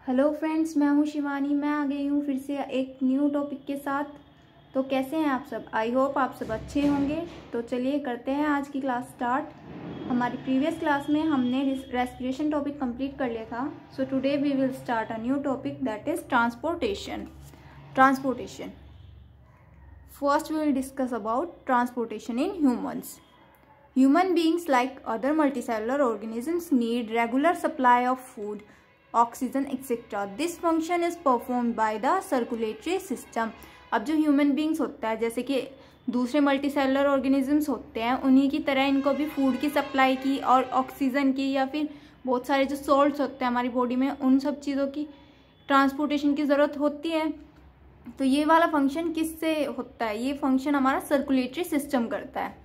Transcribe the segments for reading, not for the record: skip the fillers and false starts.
Hello friends, मैं हूं शिवानी। मैं आ गई हूं फिर से एक न्यू टॉपिक के साथ। तो कैसे हैं आप सब? आई होप आप सब अच्छे होंगे। तो चलिए करते हैं आज की क्लास स्टार्ट। हमारी प्रीवियस क्लास में हमने रेस्पिरेशन टॉपिक कंप्लीट कर लिया था। So today we will start a new topic, that is transportation. First we will discuss about transportation in humans. Human beings, like other multicellular organisms, need regular supply of food, oxygen, etc. This function is performed by the circulatory system. अब जो human beings होता है, जैसे कि दूसरे multicellular organisms होते हैं, उन्हीं की तरह इनको भी फूड की सप्लाई की और ऑक्सीजन की या फिर बहुत सारे जो सॉल्ट्स होते हैं हमारी बॉडी में, उन सब चीज़ों की ट्रांसपोर्टेशन की ज़रूरत होती है. तो ये वाला फंक्शन किससे होता है? ये फंक्शन हमारा सर्कुलेटरी सिस्टम करता है.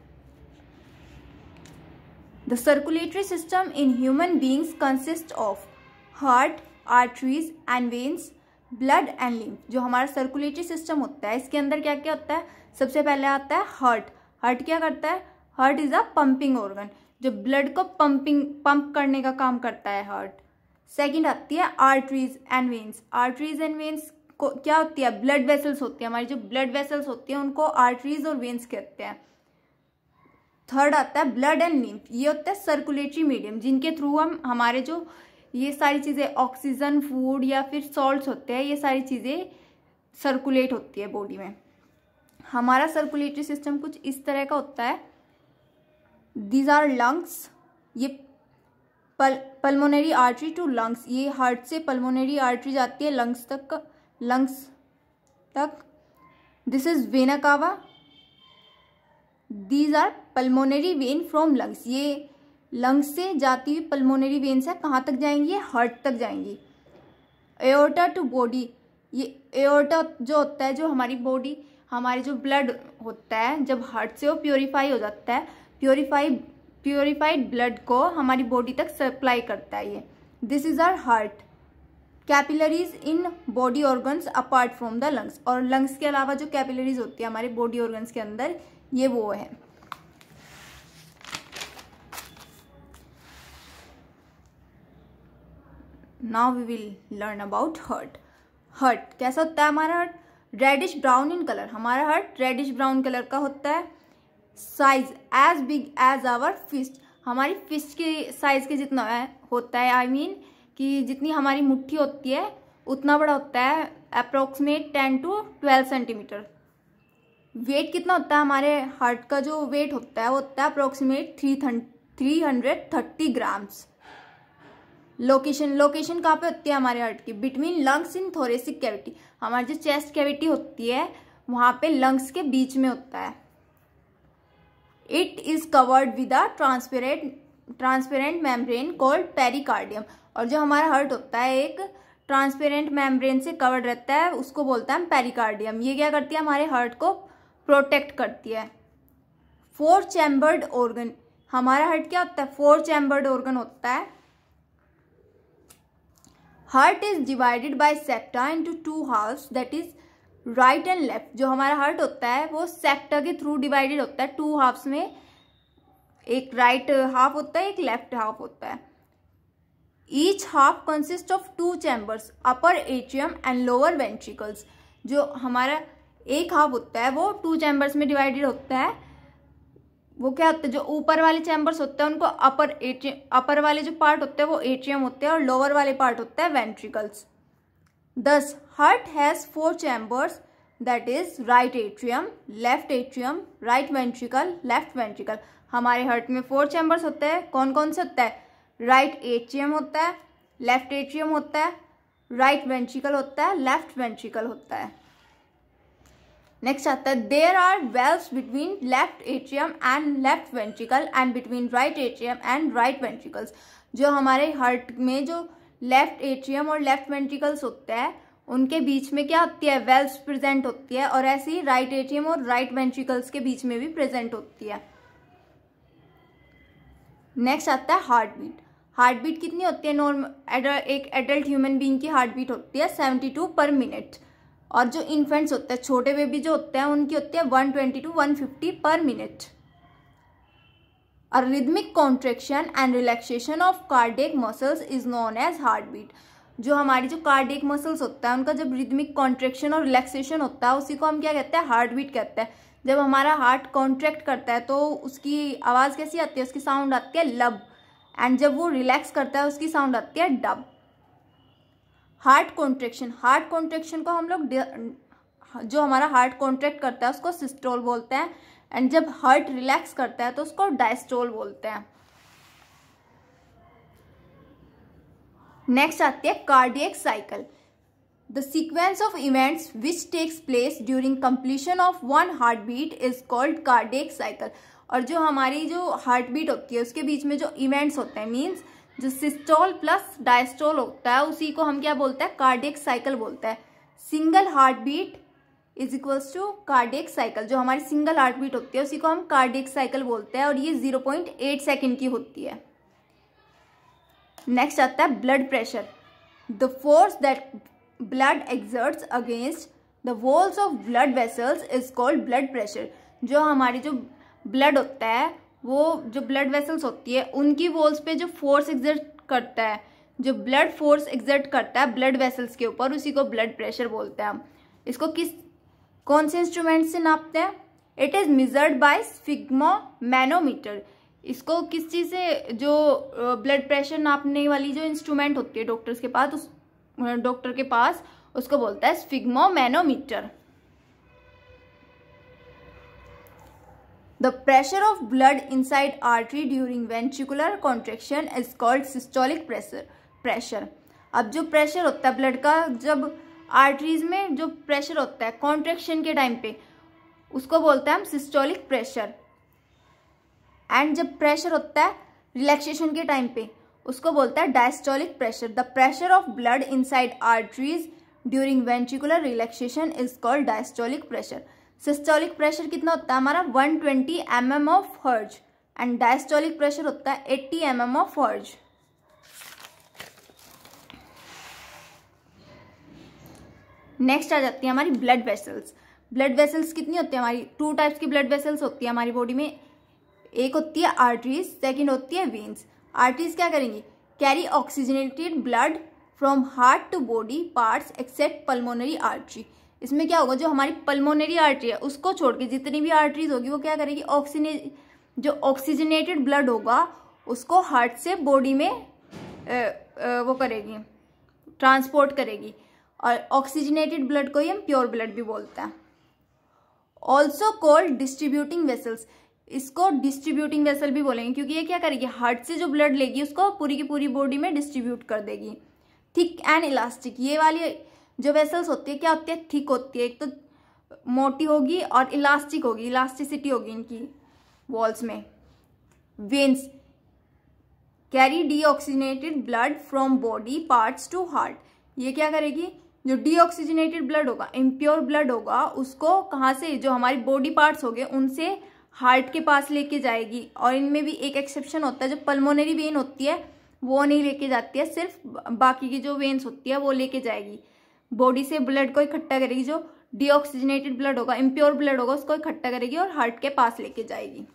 The circulatory system in human beings consists of heart, arteries and veins, blood and lymph. जो हमारा सर्कुलेटरी सिस्टम होता है, इसके अंदर क्या क्या होता है? सबसे पहले आता है हार्ट. हार्ट क्या करता है? Heart is a pumping organ, जो ब्लड को पंप करने का काम करता है हार्ट. सेकंड आती है arteries and veins. Arteries and veins को क्या होती है? ब्लड वेसल्स होती है. हमारी जो ब्लड वेसल्स होती है उनको आर्टरीज और वेन्स कहते हैं. थर्ड आता है ब्लड एंड लिम्फ. ये होता है सर्कुलेटरी मीडियम, जिनके थ्रू हम हमारे जो ये सारी चीजें ऑक्सीजन, फूड या फिर सॉल्ट्स होते हैं, ये सारी चीजें सर्कुलेट होती है बॉडी में. हमारा सर्कुलेटरी सिस्टम कुछ इस तरह का होता है. These are lungs. ये पल्मोनरी आर्टरी टू लंग्स. ये हार्ट से पल्मोनरी आर्टरी जाती है लंग्स तक. This is vena cava. These are pulmonary vein from lungs. ये लंग्स से जाती हुई पल्मोनरी वेन्स है. कहाँ तक जाएंगी? हार्ट तक जाएंगी. Aorta to body. ये एओर्टा जो होता है, जो हमारी बॉडी, हमारे जो ब्लड होता है, जब हार्ट से वो प्योरीफाई हो जाता है, प्योरीफाइड ब्लड को हमारी बॉडी तक सप्लाई करता है ये. This is our heart. Capillaries in body organs apart from the lungs. और लंग्स के अलावा जो कैपिलरीज होती है हमारे बॉडी ऑर्गन्स के अंदर, ये वो है. Now we will learn about heart. Heart कैसा होता है हमारा heart? Reddish brown in colour. हमारा हार्ट रेडिश ब्राउन कलर का होता है. Size as big as our fist. हमारी फिस्ट के साइज के जितना होता है, आई मीन कि जितनी हमारी मुट्ठी होती है उतना बड़ा होता है. Approximate 10 to 12 centimetre. वेट कितना होता है हमारे हार्ट का? जो वेट होता है वो होता है अप्रोक्सीमेट 330 ग्राम्स. लोकेशन कहाँ पे होती है हमारे हार्ट की? Between lungs in thoracic cavity. हमारी जो चेस्ट कैविटी होती है वहां पे लंग्स के बीच में होता है. It is covered with a transparent membrane called pericardium. और जो हमारा हार्ट होता है एक ट्रांसपेरेंट मेम्ब्रेन से कवर्ड रहता है, उसको बोलता है पेरिकार्डियम. ये क्या करती है? हमारे हार्ट को प्रोटेक्ट करती है. 4 चैम्बर्ड ऑर्गन. हमारा हार्ट क्या होता है? 4 चैम्बर्ड ऑर्गन होता है. Heart is divided by septa into 2 halves, that is right and left. जो हमारा हार्ट होता है वो सेप्टा के थ्रू डिवाइडेड होता है 2 हाफ्स में. एक राइट हाफ होता है, एक लेफ्ट हाफ होता है. Each half consist of 2 chambers, upper atrium and lower ventricles. जो हमारा एक हाफ होता है वो 2 चैम्बर्स में डिवाइडेड होता है. वो क्या होता है? जो ऊपर वाले चैम्बर्स होते हैं उनको अपर वाले जो पार्ट होते हैं वो एट्रियम होते हैं और लोअर वाले पार्ट होता है वेंट्रिकल्स. दस heart has 4 chambers, that is right atrium, left atrium, right ventricle, left ventricle. हमारे हार्ट में 4 चैम्बर्स होते हैं. कौन कौन से होता है? राइट एट्रियम होता है, लेफ्ट एट्रियम होता है, राइट वेंट्रिकल होता है, लेफ्ट वेंट्रिकल होता है. नेक्स्ट आता है there are valves between left atrium and left ventricle and between right atrium and right ventricles. जो हमारे हार्ट में जो लेफ्ट एट्रियम और लेफ्ट वेंट्रिकल्स होते हैं उनके बीच में क्या होती है? वेल्व्स प्रेजेंट होती है. और ऐसे ही राइट एट्रियम और राइट वेंट्रिकल्स के बीच में भी प्रेजेंट होती है. नेक्स्ट आता है हार्ट बीट. हार्ट बीट कितनी होती है? नॉर्मल एक एडल्ट ह्यूमन बीइंग की हार्ट बीट होती है 72 पर मिनट. और जो इन्फेंट्स होते हैं, छोटे बेबी जो होते हैं, उनकी होती है 120 to 150 पर minute. A rhythmic contraction and relaxation of cardiac muscles is known as heartbeat. जो हमारी जो कार्डियक मसल्स होता है उनका जब रिदमिक कॉन्ट्रेक्शन और रिलैक्सेशन होता है उसी को हम क्या कहते हैं, हार्ट बीट कहते हैं। जब हमारा हार्ट कॉन्ट्रैक्ट करता है तो उसकी आवाज़ कैसी आती है, उसकी साउंड आती है लब, एंड जब वो रिलैक्स करता है उसकी साउंड आती है डब। हार्ट कॉन्ट्रैक्शन को हम लोग, जो हमारा हार्ट कॉन्ट्रैक्ट करता है उसको सिस्टोल बोलते हैं, एंड जब हार्ट रिलैक्स करता है तो उसको डायस्टोल बोलते हैं। नेक्स्ट आती है cardiac cycle. The sequence of events which takes place during completion of one heart beat is called cardiac cycle. और जो हमारी जो हार्ट बीट होती है उसके बीच में जो इवेंट्स होते हैं, मीन्स जो सिस्टोल प्लस डायस्टोल होता है उसी को हम क्या बोलते हैं, कार्डियक साइकिल बोलते हैं। Single heart beat is equals to cardiac cycle. जो हमारी सिंगल हार्ट बीट होती है उसी को हम कार्डियक साइकिल बोलते हैं और ये 0.8 सेकेंड की होती है। नेक्स्ट आता है blood pressure. The force that blood exerts against the walls of blood vessels is called blood pressure. जो हमारी जो ब्लड होता है, वो जो ब्लड वेसल्स होती है उनकी वॉल्स पे जो फोर्स एक्सर्ट करता है, जो ब्लड फोर्स एक्सर्ट करता है ब्लड वेसल्स के ऊपर, उसी को ब्लड प्रेशर बोलते हैं हम। इसको कौन से इंस्ट्रूमेंट से नापते हैं? It is measured by sphygmomanometer. इसको किस चीज से, जो ब्लड प्रेशर नापने वाली जो इंस्ट्रूमेंट होती है डॉक्टर के पास, उसको बोलता है sphygmomanometer. The pressure of blood inside artery during ventricular contraction is called systolic pressure. अब जो प्रेशर होता है ब्लड का, जब आर्टरीज में जो प्रेशर होता है कॉन्ट्रेक्शन के टाइम पे, उसको बोलते हैं हम सिस्टोलिक प्रेशर। एंड जब प्रेशर होता है रिलैक्सेशन के टाइम पे, उसको बोलता है diastolic pressure. The pressure of blood inside arteries during ventricular relaxation is called diastolic pressure. Systolic pressure कितना होता है हमारा 120 mm ऑफ हर्ज, एंड डायस्टोलिक प्रेशर होता है 80 mm ऑफ हर्ज। नेक्स्ट आ जाती है हमारी ब्लड वेसल्स। ब्लड वेसल्स कितनी होती है हमारी? 2 टाइप्स की ब्लड वेसल्स होती है हमारी बॉडी में। एक होती है आर्टरीज, सेकंड होती है वेन्स। आर्टरीज क्या करेंगी? Carry oxygenated blood from heart to body parts except pulmonary artery. इसमें क्या होगा, जो हमारी पल्मोनरी आर्टरी है उसको छोड़ के जितनी भी आर्टरीज होगी वो क्या करेगी, जो ऑक्सीजनेटेड ब्लड होगा उसको हार्ट से बॉडी में वो करेगी, ट्रांसपोर्ट करेगी। और ऑक्सीजनेटेड ब्लड को ही हम प्योर ब्लड भी बोलते हैं। Also called distributing vessels. इसको डिस्ट्रीब्यूटिंग वेसल भी बोलेंगे क्योंकि ये क्या करेगी, हार्ट से जो ब्लड लेगी उसको पूरी की पूरी बॉडी में डिस्ट्रीब्यूट कर देगी। थिक एंड इलास्टिक, ये वाली जो वेसल्स होती है क्या होती है, थिक होती है, एक तो मोटी होगी और इलास्टिक होगी, इलास्टिसिटी होगी इनकी वॉल्स में। Veins carry deoxygenated blood from body parts to heart. ये क्या करेगी, जो डीऑक्सीजनेटेड ब्लड होगा, इम्प्योर ब्लड होगा, उसको कहाँ से, जो हमारी बॉडी पार्ट्स हो गए उनसे हार्ट के पास लेके जाएगी। और इनमें भी एक एक्सेप्शन होता है, जो पल्मोनरी वेन होती है वो नहीं लेके जाती है, सिर्फ बाकी की जो वेन्स होती है वो लेके जाएगी। बॉडी से ब्लड को इकट्ठा करेगी, जो डीऑक्सीजनेटेड ब्लड होगा, इम्प्योर ब्लड होगा, उसको इकट्ठा करेगी और हार्ट के पास लेके जाएगी।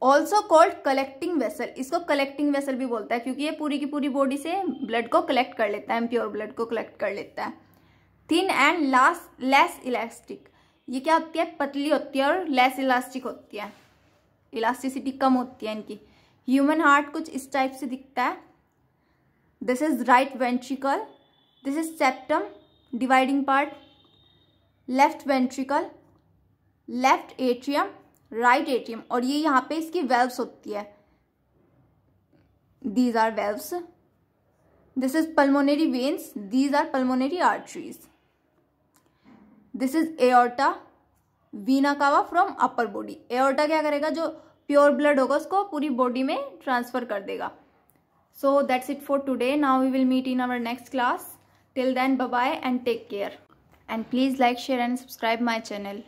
Also called collecting vessel. इसको कलेक्टिंग वेसल भी बोलता है क्योंकि ये पूरी की पूरी बॉडी से ब्लड को कलेक्ट कर लेता है, इम्प्योर ब्लड को कलेक्ट कर लेता है। थिन एंड लेस इलास्टिक, ये क्या होती है, पतली होती है और लेस इलास्टिक होती है, इलास्टिसिटी कम होती है इनकी। ह्यूमन हार्ट कुछ इस टाइप से दिखता है। This is right ventricle, this is septum dividing part, left ventricle, left atrium, right atrium, और ये यहाँ पे इसकी वेल्व्स होती है, these are valves. This is pulmonary veins, these are pulmonary arteries. This is aorta, vena cava from upper body. Aorta क्या करेगा, जो प्योर ब्लड होगा उसको पूरी बॉडी में ट्रांसफर कर देगा। So that's it for today. Now we will meet in our next class. Till then, bye bye and take care. And please like, share and subscribe my channel.